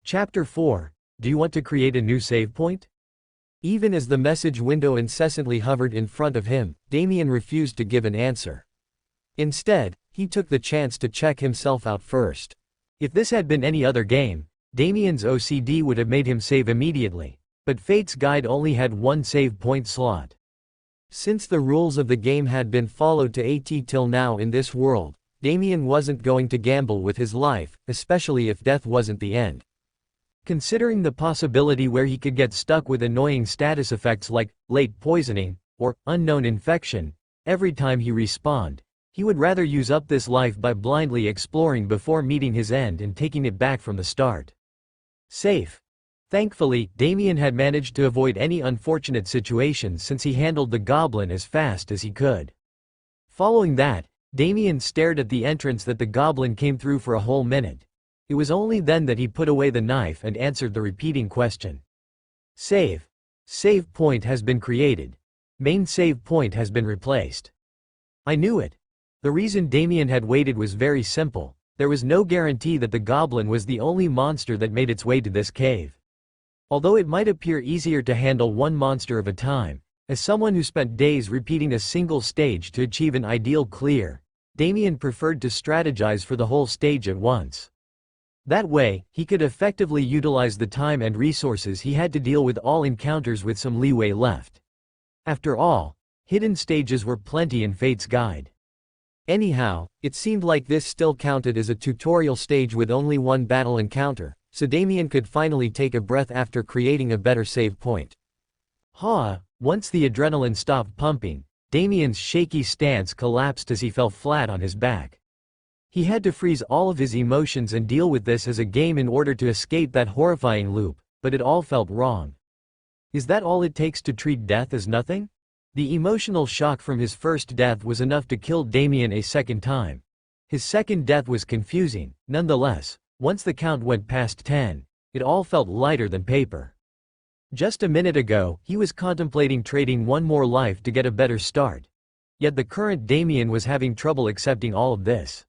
Chapter 4. Do you want to create a new save point? Even as the message window incessantly hovered in front of him, Damien refused to give an answer. Instead, he took the chance to check himself out first. If this had been any other game, Damien's OCD would have made him save immediately, but Fate's Guide only had one save point slot. Since the rules of the game had been followed to a T till now in this world, Damien wasn't going to gamble with his life, especially if death wasn't the end. Considering the possibility where he could get stuck with annoying status effects like late poisoning or unknown infection every time he respawned, he would rather use up this life by blindly exploring before meeting his end and taking it back from the start. Safe. Thankfully, Damien had managed to avoid any unfortunate situations since he handled the goblin as fast as he could. Following that, Damien stared at the entrance that the goblin came through for a whole minute. It was only then that he put away the knife and answered the repeating question. Save. Save point has been created. Main save point has been replaced. I knew it. The reason Damien had waited was very simple. There was no guarantee that the goblin was the only monster that made its way to this cave. Although it might appear easier to handle one monster at a time, as someone who spent days repeating a single stage to achieve an ideal clear, Damien preferred to strategize for the whole stage at once. That way, he could effectively utilize the time and resources he had to deal with all encounters with some leeway left. After all, hidden stages were plenty in Fate's Guide. Anyhow, it seemed like this still counted as a tutorial stage with only one battle encounter, so Damien could finally take a breath after creating a better save point. Once the adrenaline stopped pumping, Damien's shaky stance collapsed as he fell flat on his back. He had to freeze all of his emotions and deal with this as a game in order to escape that horrifying loop, but it all felt wrong. Is that all it takes to treat death as nothing? The emotional shock from his first death was enough to kill Damien a second time. His second death was confusing, nonetheless. Once the count went past 10, it all felt lighter than paper. Just a minute ago, he was contemplating trading one more life to get a better start. Yet the current Damien was having trouble accepting all of this.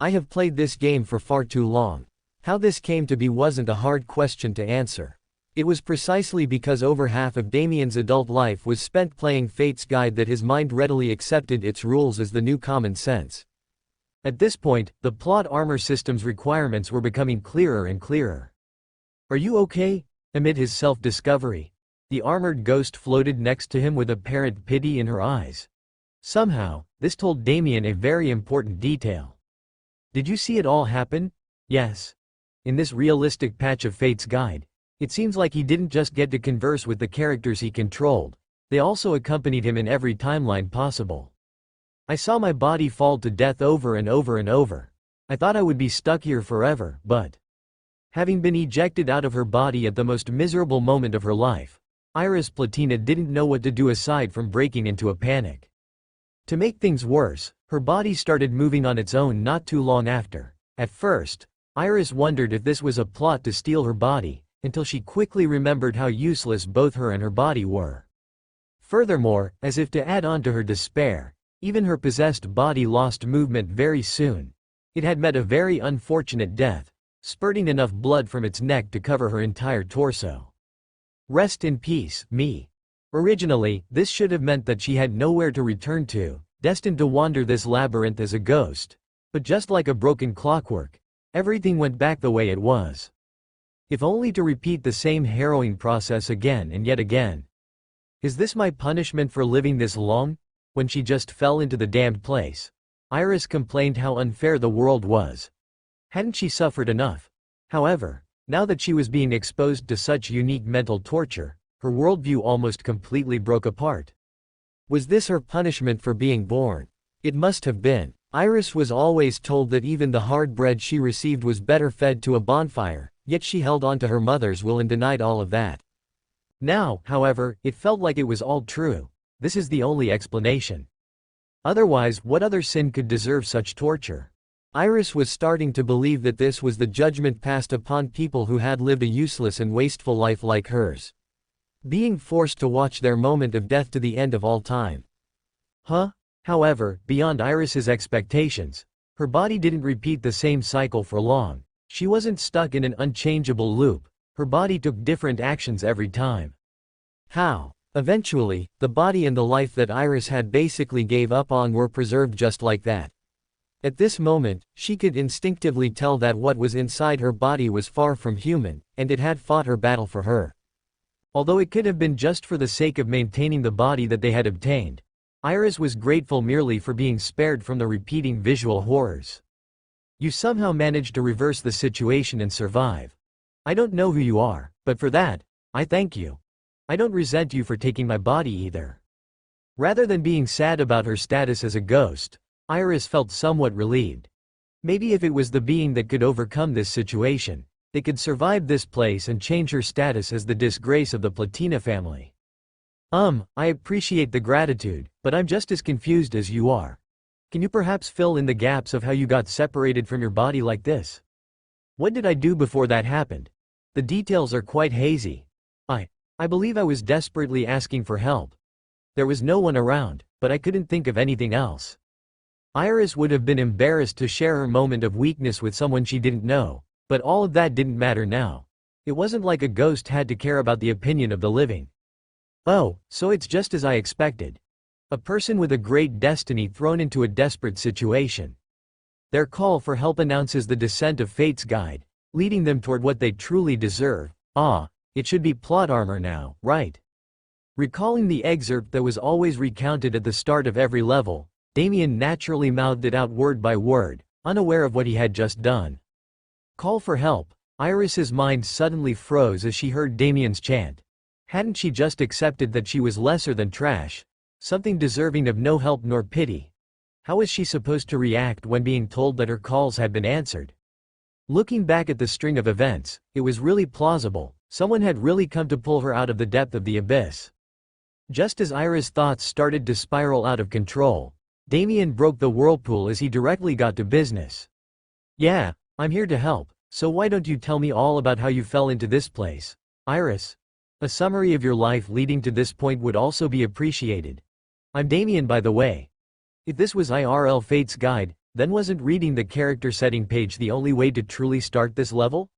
I have played this game for far too long. How this came to be wasn't a hard question to answer. It was precisely because over half of Damien's adult life was spent playing Fate's Guide that his mind readily accepted its rules as the new common sense. At this point, the plot armor system's requirements were becoming clearer and clearer. Are you okay? Amid his self-discovery, the armored ghost floated next to him with apparent pity in her eyes. Somehow, this told Damien a very important detail. Did you see it all happen? Yes. In this realistic patch of Fate's Guide, it seems like he didn't just get to converse with the characters he controlled, they also accompanied him in every timeline possible. I saw my body fall to death over and over and over. I thought I would be stuck here forever, but having been ejected out of her body at the most miserable moment of her life, Iris Platina didn't know what to do aside from breaking into a panic. To make things worse, her body started moving on its own not too long after. At first, Iris wondered if this was a plot to steal her body, until she quickly remembered how useless both her and her body were. Furthermore, as if to add on to her despair, even her possessed body lost movement very soon. It had met a very unfortunate death, spurting enough blood from its neck to cover her entire torso. Rest in peace, me. Originally, this should have meant that she had nowhere to return to, destined to wander this labyrinth as a ghost. But just like a broken clockwork, everything went back the way it was. If only to repeat the same harrowing process again and yet again. Is this my punishment for living this long? When she just fell into the damned place, Iris complained how unfair the world was. Hadn't she suffered enough? However, now that she was being exposed to such unique mental torture, her worldview almost completely broke apart. Was this her punishment for being born? It must have been. Iris was always told that even the hard bread she received was better fed to a bonfire, yet she held on to her mother's will and denied all of that. Now, however, it felt like it was all true. This is the only explanation. Otherwise, what other sin could deserve such torture? Iris was starting to believe that this was the judgment passed upon people who had lived a useless and wasteful life like hers. Being forced to watch their moment of death to the end of all time. However, beyond Iris's expectations, her body didn't repeat the same cycle for long. She wasn't stuck in an unchangeable loop, her body took different actions every time. How? Eventually, the body and the life that Iris had basically gave up on were preserved just like that. At this moment, she could instinctively tell that what was inside her body was far from human, and it had fought her battle for her. Although it could have been just for the sake of maintaining the body that they had obtained, Iris was grateful merely for being spared from the repeating visual horrors. You somehow managed to reverse the situation and survive. I don't know who you are, but for that, I thank you. I don't resent you for taking my body either. Rather than being sad about her status as a ghost, Iris felt somewhat relieved. Maybe if it was the being that could overcome this situation, they could survive this place and change her status as the disgrace of the Platina family. I appreciate the gratitude, but I'm just as confused as you are. Can you perhaps fill in the gaps of how you got separated from your body like this? What did I do before that happened? The details are quite hazy. I believe I was desperately asking for help. There was no one around, but I couldn't think of anything else. Iris would have been embarrassed to share her moment of weakness with someone she didn't know, but all of that didn't matter now. It wasn't like a ghost had to care about the opinion of the living. Oh, so it's just as I expected. A person with a great destiny thrown into a desperate situation. Their call for help announces the descent of fate's guide, leading them toward what they truly deserve. It should be plot armor now, right? Recalling the excerpt that was always recounted at the start of every level, Damien naturally mouthed it out word by word, unaware of what he had just done. Call for help. Iris's mind suddenly froze as she heard Damien's chant. Hadn't she just accepted that she was lesser than trash? Something deserving of no help nor pity. How was she supposed to react when being told that her calls had been answered? Looking back at the string of events, it was really plausible. Someone had really come to pull her out of the depth of the abyss. Just as Iris' thoughts started to spiral out of control, Damien broke the whirlpool as he directly got to business. Yeah, I'm here to help, so why don't you tell me all about how you fell into this place, Iris? A summary of your life leading to this point would also be appreciated. I'm Damien, by the way. If this was IRL Fate's Guide, then wasn't reading the character setting page the only way to truly start this level?